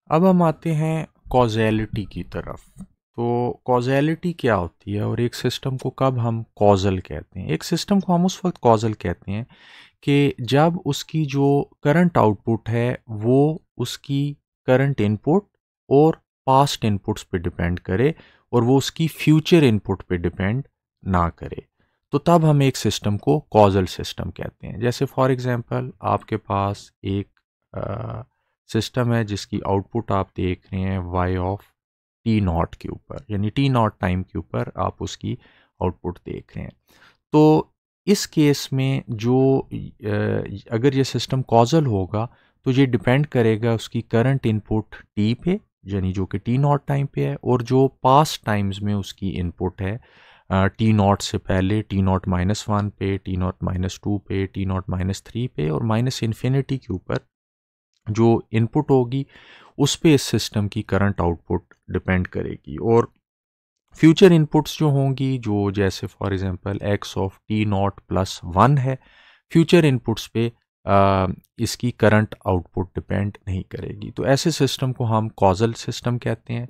अब हम आते हैं कॉजेलिटी की तरफ। तो कॉजेलिटी क्या होती है और एक सिस्टम को कब हम कॉजल कहते हैं? एक सिस्टम को हम उस वक्त कॉजल कहते हैं कि जब उसकी जो करंट आउटपुट है वो उसकी करंट इनपुट और पास्ट इनपुट्स पे डिपेंड करे और वो उसकी फ्यूचर इनपुट पे डिपेंड ना करे। तो तब हम एक सिस्टम को कॉजल सिस्टम कहते हैं। जैसे फॉर एग्जांपल आपके पास एक सिस्टम है जिसकी आउटपुट आप देख रहे हैं वाई ऑफ टी नॉट के ऊपर, यानी टी नॉट टाइम के ऊपर आप उसकी आउटपुट देख रहे हैं। तो इस केस में जो अगर ये सिस्टम कॉजल होगा तो ये डिपेंड करेगा उसकी करंट इनपुट टी पे, यानी जो कि टी नॉट टाइम पे है, और जो पास्ट टाइम्स में उसकी इनपुट है टी नॉट से पहले, टी नॉट -1 पे, टी नॉट -2 पे, टी नॉट -3 पे और माइनस इन्फिनिटी के ऊपर जो इनपुट होगी उस पे इस सिस्टम की करंट आउटपुट डिपेंड करेगी। और फ्यूचर इनपुट्स जो होंगी, जो जैसे for example x of T not plus 1 है, फ्यूचर इनपुट्स पे इसकी करंट आउटपुट डिपेंड नहीं करेगी। तो ऐसे सिस्टम को हम कॉजल सिस्टम कहते हैं।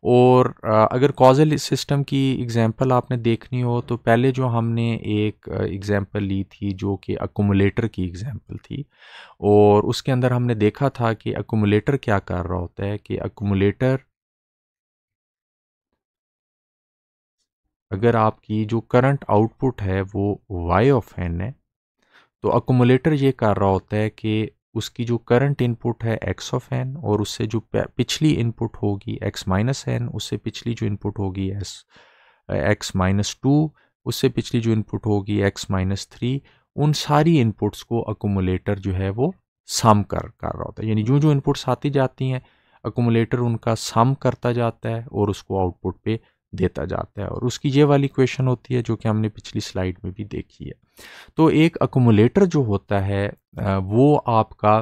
और अगर कॉजल सिस्टम की एग्जांपल आपने देखनी हो तो पहले जो हमने एक एग्जांपल ली थी जो कि अकुमुलेटर की एग्जांपल थी, और उसके अंदर हमने देखा था कि अकुमुलेटर क्या कर रहा होता है कि अकुमुलेटर, अगर आपकी जो करंट आउटपुट है वो y ऑफ n है, तो अकुमुलेटर ये कर रहा होता है कि उसकी जो करंट इनपुट है x ऑफ n और उससे जो पिछली इनपुट होगी x माइनस एन, उससे पिछली जो इनपुट होगी x माइनस टू, उससे पिछली जो इनपुट होगी x माइनस थ्री, उन सारी इनपुट्स को अकुमुलेटर जो है वो सम कर रहा होता है। यानी जो जो इनपुट्स आती जाती हैं अकुमुलेटर उनका सम करता जाता है और उसको आउटपुट पे देता जाता है। और उसकी ये वाली क्वेश्चन होती है जो कि हमने पिछली स्लाइड में भी देखी है। तो एक अकुमुलेटर जो होता है वो आपका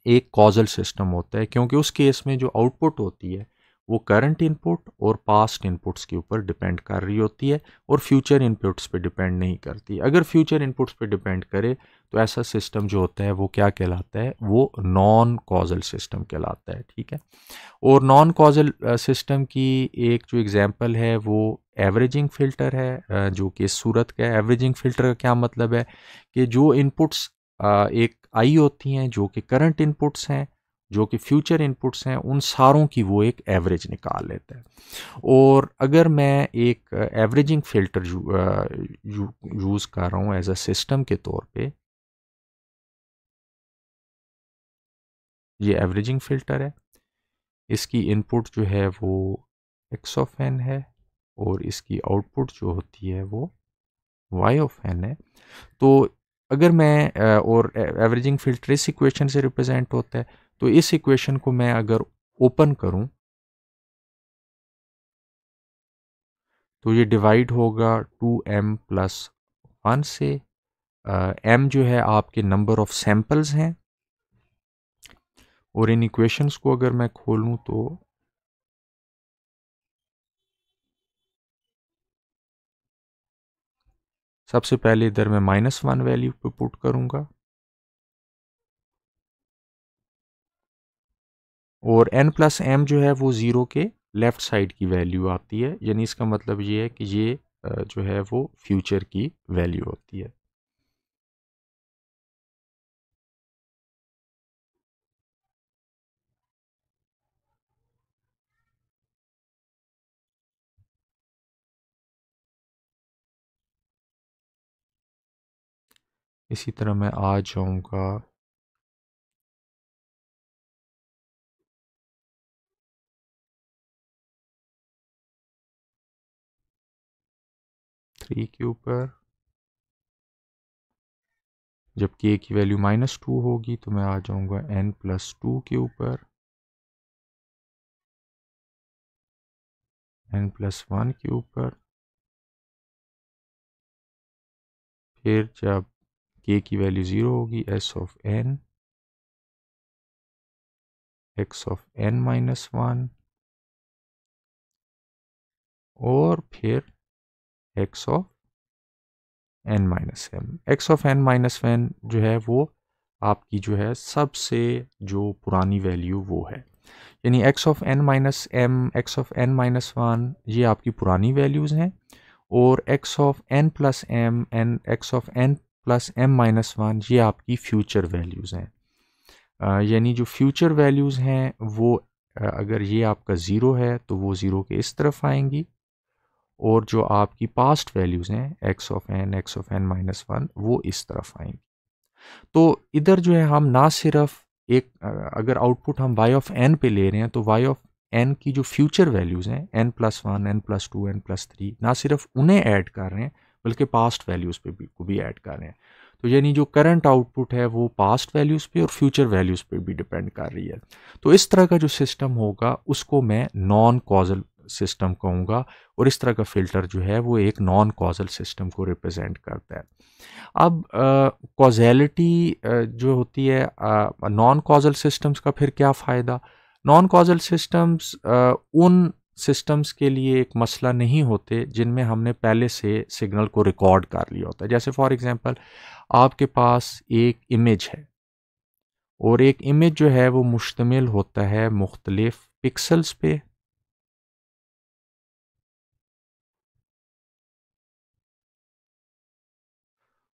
एक कॉजल सिस्टम होता है, क्योंकि उस केस में जो आउटपुट होती है वो करंट इनपुट और पास्ट इनपुट्स के ऊपर डिपेंड कर रही होती है और फ्यूचर इनपुट्स पे डिपेंड नहीं करती। अगर फ्यूचर इनपुट्स पे डिपेंड करे तो ऐसा सिस्टम जो होता है वो क्या कहलाता है? वो नॉन कॉजल सिस्टम कहलाता है। ठीक है। और नॉन कॉजल सिस्टम की एक जो एग्जांपल है वो एवरेजिंग फ़िल्टर है, जो कि इस सूरत का है। एवरेजिंग फ़िल्टर का क्या मतलब है कि जो इनपुट्स एक आई होती हैं जो कि करंट इनपुट्स हैं, जो कि फ्यूचर इनपुट्स हैं, उन सारों की वो एक एवरेज निकाल लेता है। और अगर मैं एक एवरेजिंग फ़िल्टर यूज़ कर रहा हूँ एज अ सिस्टम के तौर पे, ये एवरेजिंग फ़िल्टर है। इसकी इनपुट जो है वो एक्स ऑफ एन है और इसकी आउटपुट जो होती है वो वाई ऑफ एन है। तो अगर मैं और एवरेजिंग फिल्टर इस इक्वेशन से रिप्रेजेंट होता है, तो इस इक्वेशन को मैं अगर ओपन करूं तो ये डिवाइड होगा 2m प्लस 1 से। m जो है आपके नंबर ऑफ सैंपल्स हैं, और इन इक्वेशंस को अगर मैं खोलूं तो सबसे पहले इधर मैं -1 वैल्यू पे पुट करूंगा और n प्लस एम जो है वो ज़ीरो के लेफ़्ट साइड की वैल्यू आती है। यानी इसका मतलब ये है कि ये जो है वो फ्यूचर की वैल्यू होती है। इसी तरह मैं आ जाऊंगा 3 के ऊपर। जब k की वैल्यू -2 होगी तो मैं आ जाऊंगा n प्लस 2 के ऊपर, n प्लस 1 के ऊपर। फिर जब k की वैल्यू 0 होगी s of n, x of n minus 1 और फिर x of n minus m। x of n minus 1 जो है वो आपकी जो है सबसे जो पुरानी वैल्यू वो है, यानी x of n minus m, x of n minus one, ये आपकी पुरानी वैल्यूज़ हैं, और x of n plus m n x of n plus m minus one, ये आपकी फ्यूचर वैल्यूज़ हैं। यानी जो फ्यूचर वैल्यूज़ हैं वो अगर ये आपका ज़ीरो है तो वो ज़ीरो के इस तरफ आएंगी, और जो आपकी पास्ट वैल्यूज़ हैं x of n minus one, वो इस तरफ आएंगी। तो इधर जो है हम ना सिर्फ एक अगर आउटपुट हम y ऑफ n पे ले रहे हैं, तो y ऑफ n की जो फ्यूचर वैल्यूज़ हैं n plus one, n plus two, n plus three, ना सिर्फ उन्हें ऐड कर रहे हैं बल्कि पास्ट वैल्यूज़ पे भी को भी ऐड कर रहे हैं। तो यानी जो करंट आउटपुट है वो पास्ट वैल्यूज़ पे और फ्यूचर वैल्यूज़ पे भी डिपेंड कर रही है। तो इस तरह का जो सिस्टम होगा उसको मैं नॉन कॉजल सिस्टम कहूँगा, और इस तरह का फ़िल्टर जो है वो एक नॉन कॉजल सिस्टम को रिप्रेजेंट करता है। अब कॉजेलिटी जो होती है नॉन कॉजल सिस्टम्स का, फिर क्या फ़ायदा? नॉन कॉजल सिस्टम्स उन सिस्टम्स के लिए एक मसला नहीं होते जिनमें हमने पहले से सिग्नल को रिकॉर्ड कर लिया होता है। जैसे फॉर एग्जांपल आपके पास एक इमेज है, और एक इमेज जो है वो मुश्तमिल होता है मुख्तलिफ पिक्सल्स पे,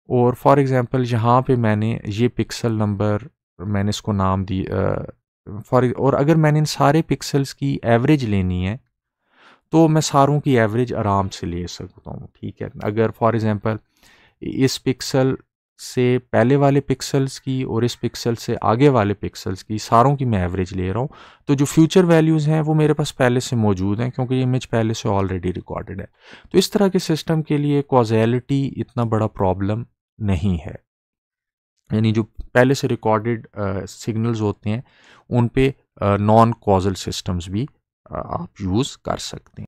और फॉर एग्जांपल यहाँ पे मैंने ये पिक्सल नंबर, मैंने इसको नाम दी और अगर मैंने इन सारे पिक्सल्स की एवरेज लेनी है तो मैं सारों की एवरेज आराम से ले सकता हूँ, ठीक है। अगर फॉर एग्जांपल इस पिक्सल से पहले वाले पिक्सल्स की और इस पिक्सल से आगे वाले पिक्सल्स की सारों की मैं एवरेज ले रहा हूँ, तो जो फ्यूचर वैल्यूज़ हैं वो मेरे पास पहले से मौजूद हैं क्योंकि ये इमेज पहले से ऑलरेडी रिकॉर्डेड है। तो इस तरह के सिस्टम के लिए कॉजेलिटी इतना बड़ा प्रॉब्लम नहीं है, यानी जो पहले से रिकॉर्डेड सिग्नल्स होते हैं उन पे नॉन कॉजल सिस्टम्स भी आप यूज़ कर सकते हैं।